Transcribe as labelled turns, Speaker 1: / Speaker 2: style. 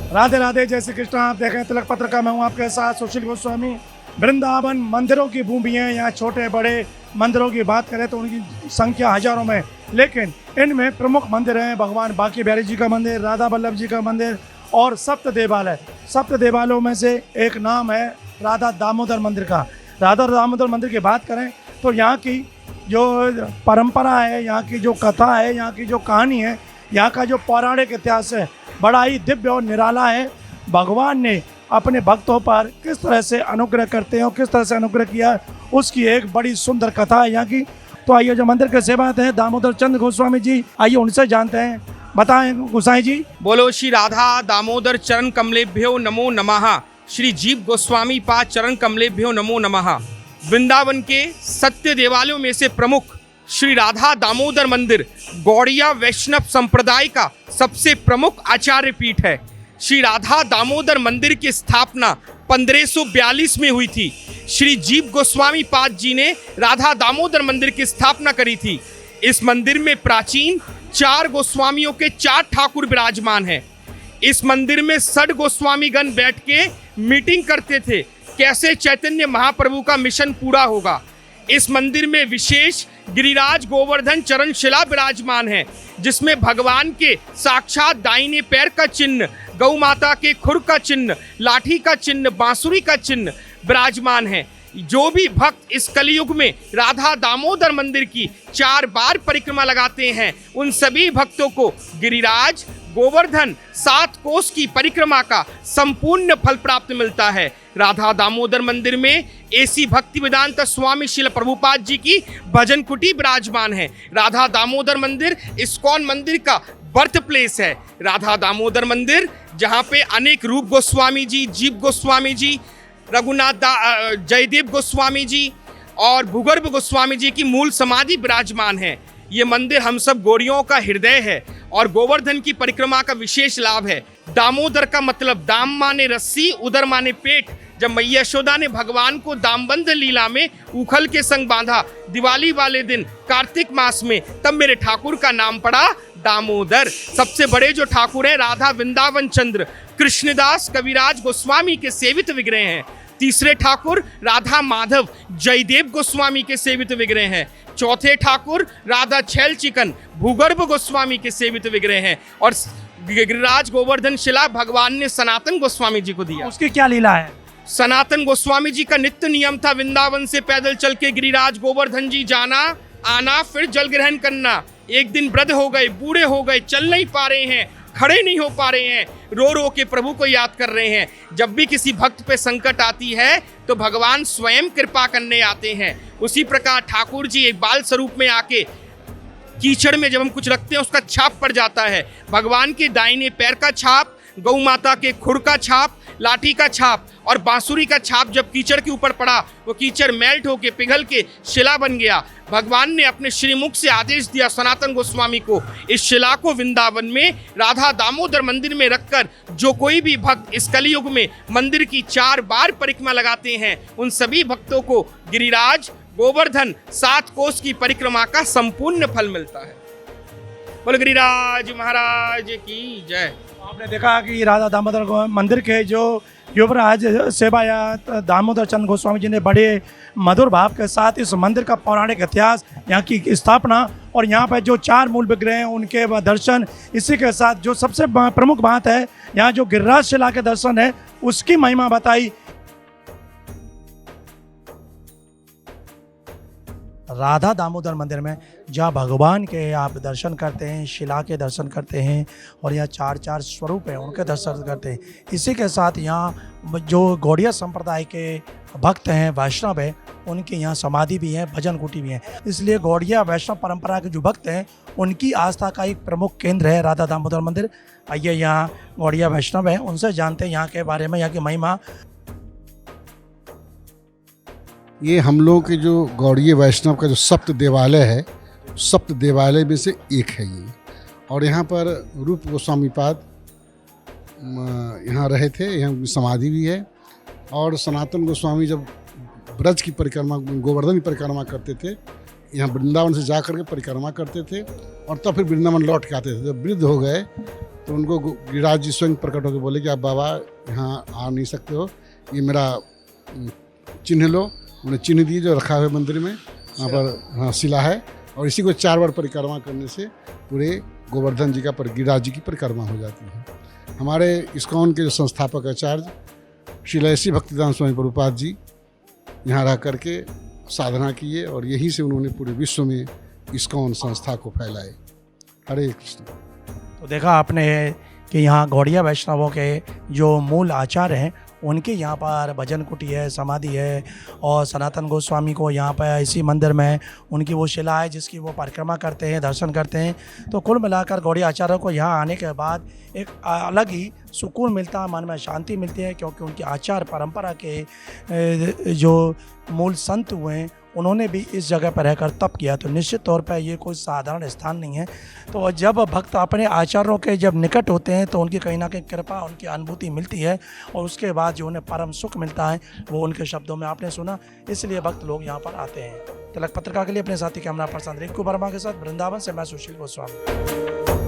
Speaker 1: राधे राधे, जय श्री कृष्ण। आप देखें तिलक पत्र का, मैं हूँ आपके साथ सुशील गोस्वामी। वृंदावन मंदिरों की भूमि है। यहाँ छोटे बड़े मंदिरों की बात करें तो उनकी संख्या हजारों में, लेकिन इनमें प्रमुख मंदिर हैं भगवान बांके बिहारी जी का मंदिर, राधा वल्लभ जी का मंदिर और सप्त देवालय। सप्त देवालयों में से एक नाम है राधा दामोदर मंदिर का। राधा दामोदर मंदिर की बात करें तो यहाँ की जो परंपरा है, यहाँ की जो कथा है, यहाँ की जो कहानी है, यहाँ का जो पौराणिक इतिहास है, बड़ा ही दिव्य और निराला है। भगवान ने अपने भक्तों पर किस तरह से अनुग्रह करते हैं और किस तरह से अनुग्रह किया, उसकी एक बड़ी सुंदर कथा है यहाँ की। तो आइए, जो मंदिर के सेवक हैं दामोदर चंद गोस्वामी जी, आइए उनसे जानते हैं। बताएं गोसाई जी।
Speaker 2: बोलो श्री राधा दामोदर चरण कमलेभ्यो नमो नमः। श्री जीव गोस्वामी पाद चरण कमलेभ्यो नमो नमः। वृंदावन के सत्य देवालयों में से प्रमुख श्री राधा दामोदर मंदिर गौड़िया वैष्णव संप्रदाय का सबसे प्रमुख आचार्य पीठ है। श्री राधा दामोदर मंदिर की स्थापना 1542 में हुई थी। श्री जीव गोस्वामी पाद जी ने राधा दामोदर मंदिर की स्थापना करी थी। इस मंदिर में प्राचीन 4 गोस्वामियों के 4 ठाकुर विराजमान हैं। इस मंदिर में 6 गोस्वामीगण बैठ के मीटिंग करते थे, कैसे चैतन्य महाप्रभु का मिशन पूरा होगा। इस मंदिर में विशेष गिरिराज गोवर्धन चरण शिला विराजमान है, जिसमें भगवान के साक्षात दाहिने पैर का चिन्ह, गौ माता के खुर का चिन्ह, लाठी का चिन्ह, बांसुरी का चिन्ह विराजमान है। जो भी भक्त इस कलयुग में राधा दामोदर मंदिर की 4 बार परिक्रमा लगाते हैं, उन सभी भक्तों को गिरिराज गोवर्धन 7 कोस की परिक्रमा का संपूर्ण फल प्राप्त मिलता है। राधा दामोदर मंदिर में एसी भक्ति वेदांत स्वामी श्रील प्रभुपाद जी की भजन कुटी विराजमान है। राधा दामोदर मंदिर इस्कॉन मंदिर का बर्थ प्लेस है। राधा दामोदर मंदिर जहाँ पे अनेक रूप गोस्वामी जी, जीव गोस्वामी जी, रघुनाथ जयदेव गोस्वामी जी और भूगर्भ गोस्वामी जी की मूल समाधि विराजमान है। ये मंदिर हम सब गौड़ियों का हृदय है और गोवर्धन की परिक्रमा का विशेष लाभ है। दामोदर का मतलब दाम माने रस्सी, उदर माने पेट। जब मैया यशोदा ने भगवान को दामबंध लीला में उखल के संग बांधा दिवाली वाले दिन कार्तिक मास में, तब मेरे ठाकुर का नाम पड़ा दामोदर। सबसे बड़े जो ठाकुर हैं राधा वृंदावन चंद्र कृष्णदास कविराज गोस्वामी के सेवित विग्रह हैं। तीसरे ठाकुर राधा माधव जयदेव गोस्वामी के सेवित विग्रह हैं। चौथे ठाकुर राधा छैल चिकन भूगर्भ गोस्वामी के सेवित विग्रह हैं। और गिरिराज गोवर्धन शिला भगवान ने सनातन गोस्वामी जी को दिया।
Speaker 1: उसकी क्या लीला है?
Speaker 2: सनातन गोस्वामी जी का नित्य नियम था वृंदावन से पैदल चल के गिरिराज गोवर्धन जी जाना, आना, फिर जल ग्रहण करना। एक दिन वृद्ध हो गए, बूढ़े हो गए, चल नहीं पा रहे हैं, खड़े नहीं हो पा रहे हैं, रो रो के प्रभु को याद कर रहे हैं। जब भी किसी भक्त पे संकट आती है तो भगवान स्वयं कृपा करने आते हैं। उसी प्रकार ठाकुर जी एक बाल स्वरूप में आके कीचड़ में जब हम कुछ रखते हैं उसका छाप पड़ जाता है। भगवान के दाहिने पैर का छाप, गौ माता के खुर का छाप, लाठी का छाप और बांसुरी का छाप जब कीचड़ के ऊपर पड़ा, वो कीचड़ मेल्ट होके पिघल के शिला बन गया। भगवान ने अपने श्रीमुख से आदेश दिया सनातन गोस्वामी को, इस शिला को वृंदावन में राधा दामोदर मंदिर में रखकर जो कोई भी भक्त इस कलयुग में मंदिर की 4 बार परिक्रमा लगाते हैं, उन सभी भक्तों को गिरिराज गोवर्धन 7 कोस की परिक्रमा का संपूर्ण फल मिलता है। बोलो गिरिराज महाराज की जय।
Speaker 1: आपने देखा कि राधा दामोदर मंदिर के जो युवराज सेवायत दामोदर चंद गोस्वामी जी ने बड़े मधुर भाव के साथ इस मंदिर का पौराणिक इतिहास, यहाँ की स्थापना और यहाँ पर जो 4 मूल विग्रह हैं उनके दर्शन, इसी के साथ जो सबसे प्रमुख बात है यहाँ जो गिरिराज शिला के दर्शन है उसकी महिमा बताई। राधा दामोदर मंदिर में जहाँ भगवान के आप दर्शन करते हैं, शिला के दर्शन करते हैं और यहाँ 4 स्वरूप हैं उनके दर्शन करते हैं। इसी के साथ यहाँ जो गौड़िया संप्रदाय के भक्त हैं, वैष्णव हैं, उनकी यहाँ समाधि भी है, भजन कुटी भी है। इसलिए गौड़िया वैष्णव परंपरा के जो भक्त हैं उनकी आस्था का एक प्रमुख केंद्र है राधा दामोदर मंदिर। आइए, यहाँ गौड़िया वैष्णव हैं, उनसे जानते हैं यहाँ के बारे में, यहाँ की महिमा।
Speaker 3: ये हम लोग के जो गौड़ीय वैष्णव का जो सप्त देवालय है, सप्त देवालय में से एक है ये। और यहाँ पर रूप गोस्वामी पाद यहाँ रहे थे, यहाँ समाधि भी है। और सनातन गोस्वामी जब ब्रज की परिक्रमा, गोवर्धन की परिक्रमा करते थे, यहाँ वृंदावन से जा करके परिक्रमा करते थे और तब फिर वृंदावन लौट के आते थे। जब वृद्ध हो गए तो उनको गिरिराज जी स्वयं प्रकट होकर बोले कि आप बाबा यहाँ आ नहीं सकते हो, ये मेरा चिन्ह लो। उन्हें चिन्ह दिए जो रखा हुआ मंदिर में, वहाँ पर हाँ शिला है, और इसी को 4 बार परिक्रमा करने से पूरे गोवर्धन जी का गिरिराज जी की परिक्रमा हो जाती है। हमारे इस्कॉन के जो संस्थापक आचार्य श्री ऐसी भक्तिदान स्वामी प्रभुपाद जी यहाँ रह करके साधना किए और यहीं से उन्होंने पूरे विश्व में इस्कॉन संस्था को फैलाए। हरे कृष्ण।
Speaker 1: तो देखा आपने कि यहाँ गौड़िया वैष्णवों के जो मूल आचार्य हैं उनके यहाँ पर भजन कुटी है, समाधि है, और सनातन गोस्वामी को यहाँ पर इसी मंदिर में उनकी वो शिला है जिसकी वो परिक्रमा करते हैं, दर्शन करते हैं। तो कुल मिलाकर गौड़िया आचार्यों को यहाँ आने के बाद एक अलग ही सुकून मिलता है, मन में शांति मिलती है, क्योंकि उनके आचार परंपरा के जो मूल संत हुए हैं उन्होंने भी इस जगह पर रहकर तप किया। तो निश्चित तौर पर ये कोई साधारण स्थान नहीं है। तो जब भक्त अपने आचार्यों के जब निकट होते हैं तो उनकी कहीं ना कहीं कृपा, उनकी अनुभूति मिलती है, और उसके बाद जो उन्हें परम सुख मिलता है वो उनके शब्दों में आपने सुना। इसलिए भक्त लोग यहाँ पर आते हैं। तिलक पत्रिका के लिए अपने साथी कैमरा पर्सन रिंकू वर्मा के साथ वृंदावन से मैं सुशील गोस्वामी।